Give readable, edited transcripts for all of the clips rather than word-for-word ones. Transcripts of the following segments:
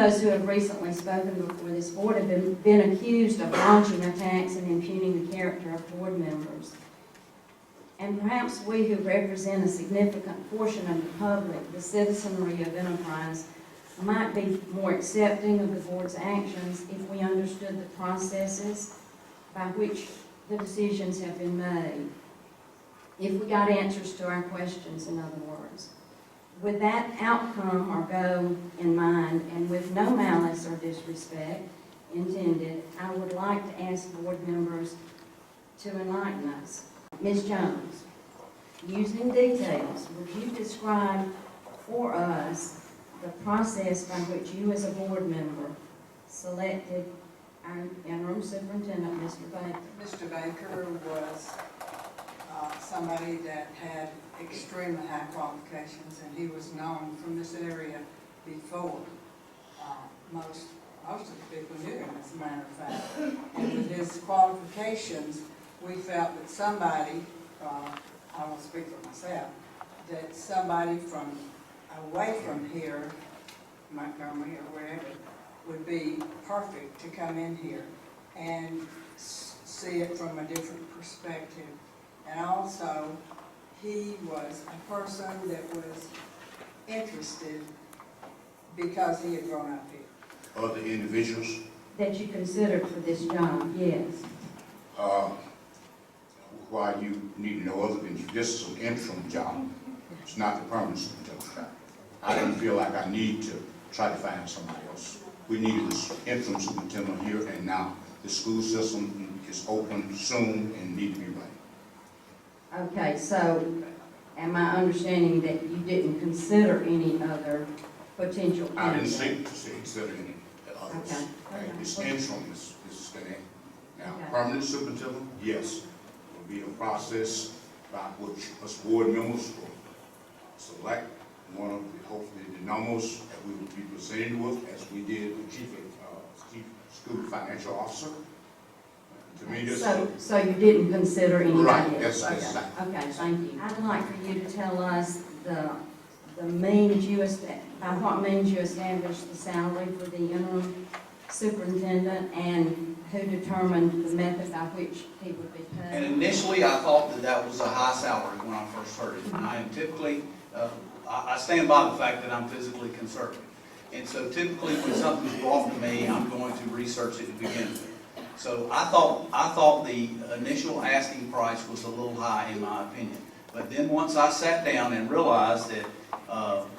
those who have recently spoken before this board have been accused of launching attacks and impugning the character of board members. And perhaps we who represent a significant portion of the public, the citizenry of Enterprise, might be more accepting of the board's actions if we understood the processes by which the decisions have been made. If we got answers to our questions, in other words. With that outcome or goal in mind, and with no malice or disrespect intended, I would like to ask board members to enlighten us. Ms. Jones, using details, would you describe for us the process by which you as a board member selected our interim superintendent, Mr. Baker? Mr. Baker was somebody that had extremely high qualifications, and he was known from this area before. Most of the people knew him, as a matter of fact. And with his qualifications, we felt that somebody, I won't speak for myself, that somebody from away from here, Montgomery or wherever, would be perfect to come in here and see it from a different perspective. And also, he was a person that was interested because he had grown up here. Other individuals? That you considered for this job, yes. Why you need to know other than this is an interim job. It's not the permanent superintendent's job. I didn't feel like I need to try to find somebody else. We needed this interim superintendent here and now. The school system is open soon and need to be ready. Okay, so am I understanding that you didn't consider any other potential candidates? I didn't consider any others. Okay. It's interim, Ms. Stinnett. Now, Okay. permanent superintendent, yes, will be a process by which us board members will select one of the, hopefully, the numbers that we will be presented with, as we did with chief school financial officer. To me, this So you didn't consider anybody right, else? yes. Okay, thank you. I'd like for you to tell us the means by what means you established the salary for the interim superintendent and who determined the method by which he would be paid. And initially, I thought that that was a high salary when I first heard it. And I am typically, I stand by the fact that I'm physically conservative. And so typically when something's brought to me, I'm going to research it to begin with. So I thought the initial asking price was a little high in my opinion. But then once I sat down and realized that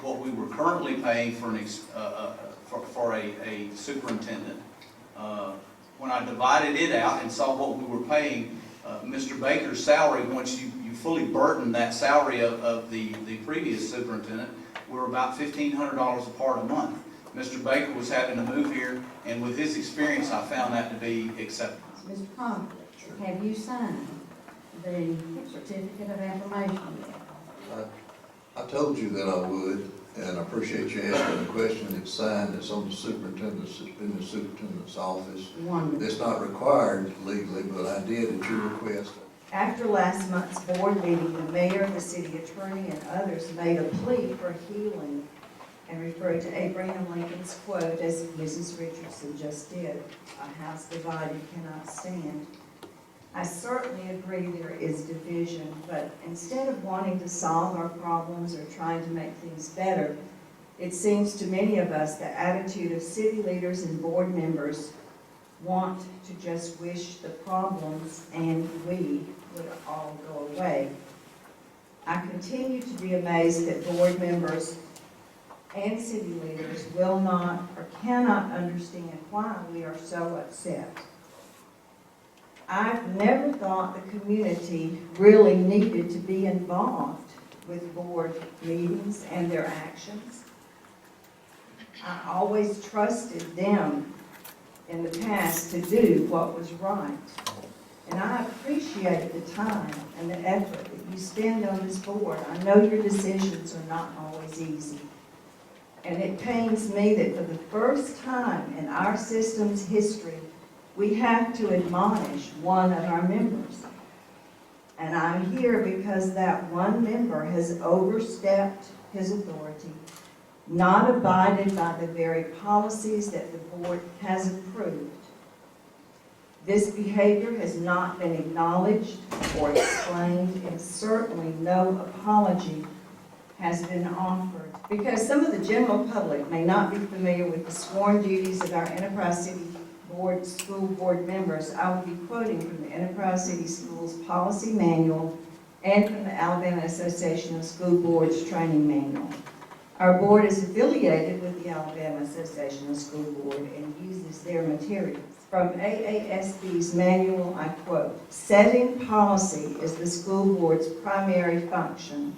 what we were currently paying for a superintendent, when I divided it out and saw what we were paying Mr. Baker's salary, once you fully burdened that salary of the previous superintendent, we were about $1,500 apart a month. Mr. Baker was having to move here, and with his experience, I found that to be acceptable. Mr. Conflict, have you signed the certificate of affirmation yet? I told you that I would, and I appreciate you asking the question. It's signed, it's on the superintendent's, it's in the superintendent's office. Wonderful. It's not required legally, but I did at your request. After last month's board meeting, the mayor, the city attorney, and others made a plea for healing and referred to Abraham Lincoln's quote, as Mrs. Richardson just did, "A house divided cannot stand." I certainly agree there is division, but instead of wanting to solve our problems or trying to make things better, it seems to many of us the attitude of city leaders and board members want to just wish the problems and we would all go away. I continue to be amazed that board members and city leaders will not or cannot understand why we are so upset. I've never thought the community really needed to be involved with board meetings and their actions. I always trusted them in the past to do what was right. And I appreciate the time and the effort that you spend on this board. I know your decisions are not always easy. And it pains me that for the first time in our system's history, we have to admonish one of our members. And I'm here because that one member has overstepped his authority not abided by the very policies that the board has approved. This behavior has not been acknowledged or explained, and certainly no apology has been offered. Because some of the general public may not be familiar with the sworn duties of our Enterprise City Board, school board members, I will be quoting from the Enterprise City Schools Policy Manual and from the Alabama Association of School Boards Training Manual. Our board is affiliated with the Alabama Association of School Board and uses their materials. From AASB's manual, I quote, "Setting policy is the school board's primary function.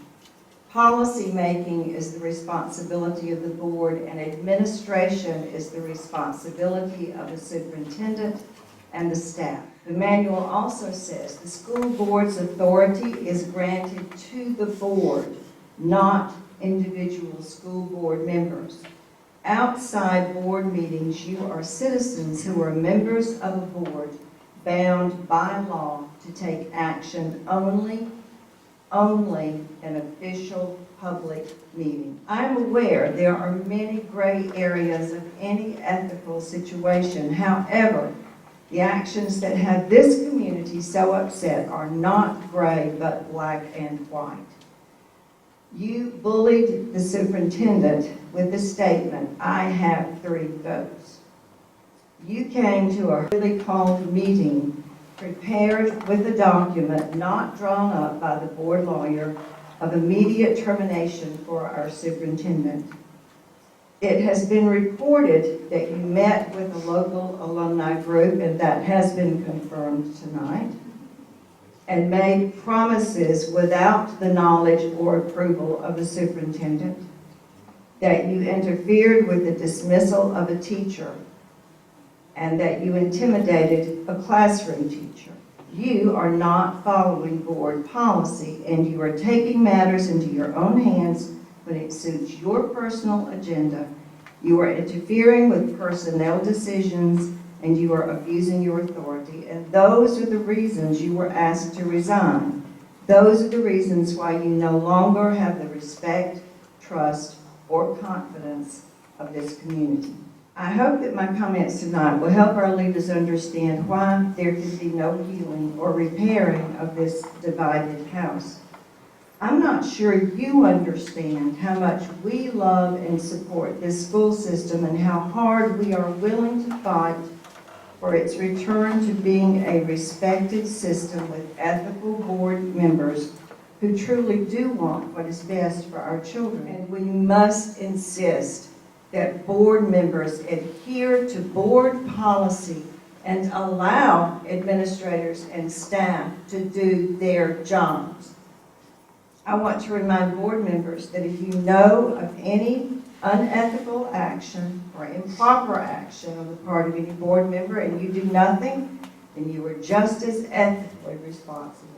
Policy making is the responsibility of the board, and administration is the responsibility of the superintendent and the staff." The manual also says the school board's authority is granted to the board, not individual school board members. Outside board meetings, you are citizens who are members of a board bound by law to take action only an official public meeting. I am aware there are many gray areas of any ethical situation. However, the actions that have this community so upset are not gray, but black and white. You bullied the superintendent with the statement, "I have 3 votes." You came to a really called meeting prepared with a document not drawn up by the board lawyer of immediate termination for our superintendent. It has been reported that you met with a local alumni group, and that has been confirmed tonight, and made promises without the knowledge or approval of the superintendent, that you interfered with the dismissal of a teacher, and that you intimidated a classroom teacher. You are not following board policy, and you are taking matters into your own hands when it suits your personal agenda. You are interfering with personnel decisions, and you are abusing your authority, and those are the reasons you were asked to resign. Those are the reasons why you no longer have the respect, trust, or confidence of this community. I hope that my comments tonight will help our leaders understand why there can be no healing or repairing of this divided house. I'm not sure you understand how much we love and support this school system and how hard we are willing to fight for its return to being a respected system with ethical board members who truly do want what is best for our children. And we must insist that board members adhere to board policy and allow administrators and staff to do their jobs. I want to remind board members that if you know of any unethical action or improper action on the part of any board member and you do nothing, then you are just as ethically responsible